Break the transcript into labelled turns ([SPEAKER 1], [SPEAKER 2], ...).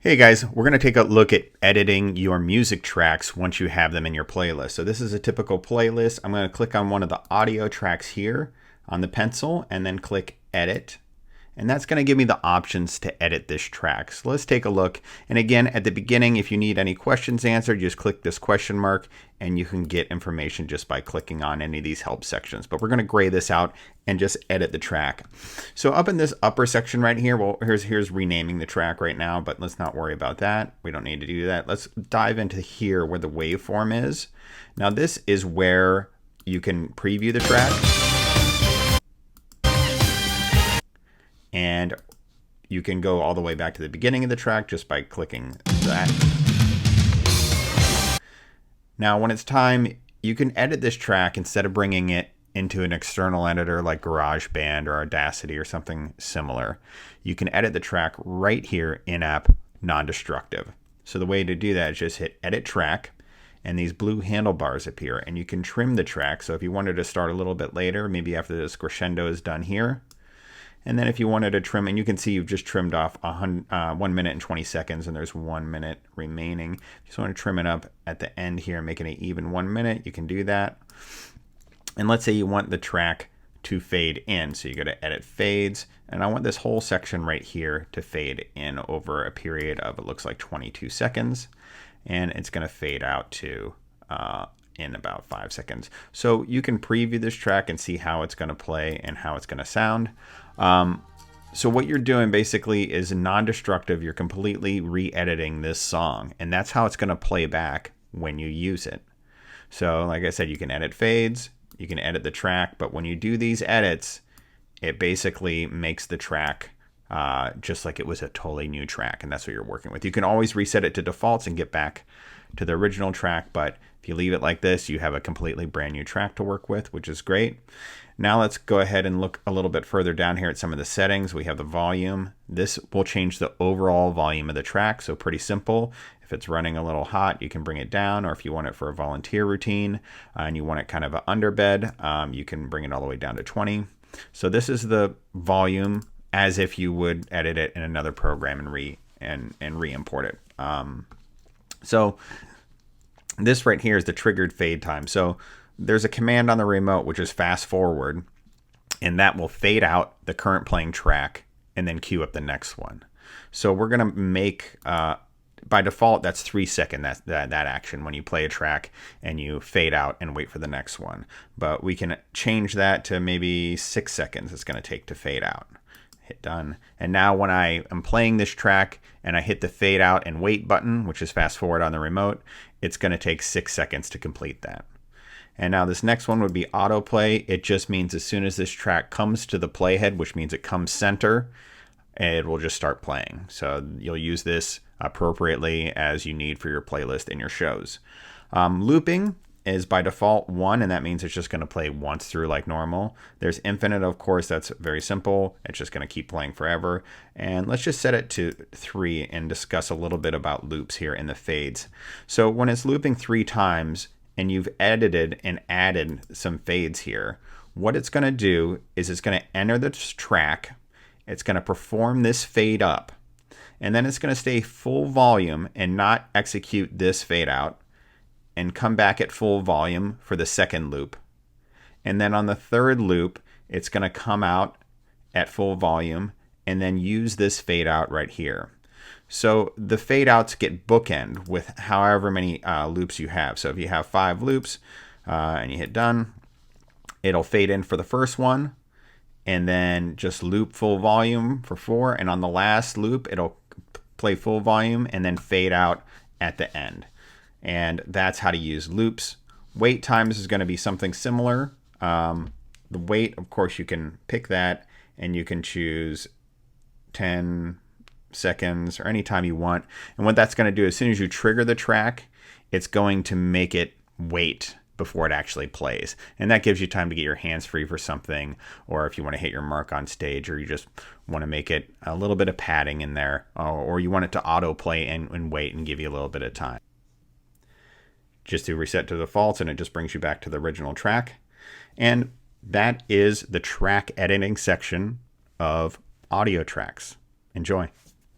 [SPEAKER 1] Hey guys, we're going to take a look at editing your music tracks once you have them in your playlist. So this is a typical playlist. I'm going to click on one of the audio tracks here on the pencil and then click edit. And that's going to give me the options to edit this track. So let's take a look. And again, at the beginning, if you need any questions answered, just click this question mark and you can get information just by clicking on any of these help sections. But we're going to gray this out and just edit the track. So up in this upper section right here, well, here's renaming the track right now, but let's not worry about that. We don't need to do that. Let's dive into here where the waveform is. Now this is where you can preview the track. And you can go all the way back to the beginning of the track just by clicking that. Now, when it's time, you can edit this track instead of bringing it into an external editor like GarageBand or Audacity or something similar. You can edit the track right here in App Non-Destructive. So the way to do that is just hit Edit Track, and these blue handlebars appear, and you can trim the track. So if you wanted to start a little bit later, maybe after this crescendo is done here, and then if you wanted to trim, and you can see you've just trimmed off 1 minute and 20 seconds, and there's 1 minute remaining. If you just want to trim it up at the end here, making it even 1 minute, you can do that. And let's say you want the track to fade in. So you go to Edit Fades, and I want this whole section right here to fade in over a period of, it looks like 22 seconds. And it's going to fade out to in about 5 seconds. So you can preview this track and see how it's going to play and how it's going to sound. So what you're doing basically is non-destructive. You're completely re-editing this song, and that's how it's going to play back when you use it. So like I said, you can edit fades, you can edit the track, but when you do these edits, it basically makes the track just like it was a totally new track, and that's what you're working with. You can always reset it to defaults and get back to the original track, but if you leave it like this, you have a completely brand new track to work with, which is great. Now let's go ahead and look a little bit further down here at some of the settings. We have the volume. This will change the overall volume of the track, so pretty simple. If it's running a little hot, you can bring it down, or if you want it for a volunteer routine and you want it kind of an underbed, you can bring it all the way down to 20. So this is the volume as if you would edit it in another program and re-import it. So this right here is the triggered fade time. So there's a command on the remote which is fast forward, and that will fade out the current playing track and then queue up the next one. So we're gonna make by default that's 3 seconds that action when you play a track and you fade out and wait for the next one. But we can change that to maybe 6 seconds it's gonna take to fade out. Hit done. And now when I am playing this track and I hit the fade out and wait button, which is fast forward on the remote, it's going to take 6 seconds to complete that. And now this next one would be autoplay. It just means as soon as this track comes to the playhead, which means it comes center, it will just start playing. So you'll use this appropriately as you need for your playlist and your shows. Looping is by default 1, and that means it's just going to play once through like normal. There's infinite, of course, that's very simple. It's just going to keep playing forever. And let's just set it to 3 and discuss a little bit about loops here in the fades. So when it's looping 3 times and you've edited and added some fades here, what it's going to do is it's going to enter the track, it's going to perform this fade up, and then it's going to stay full volume and not execute this fade out, and come back at full volume for the second loop. And then on the third loop, it's going to come out at full volume and then use this fade out right here. So the fade outs get bookend with however many loops you have. So if you have 5 loops and you hit done, it'll fade in for the first one and then just loop full volume for 4. And on the last loop, it'll play full volume and then fade out at the end. And that's how to use loops. Wait times is going to be something similar. The wait, of course, you can pick that and you can choose 10 seconds or any time you want. And what that's going to do, as soon as you trigger the track, it's going to make it wait before it actually plays. And that gives you time to get your hands free for something, or if you want to hit your mark on stage, or you just want to make it a little bit of padding in there, or you want it to autoplay and wait and give you a little bit of time. Just to reset to defaults, and it just brings you back to the original track. And that is the track editing section of audio tracks. Enjoy.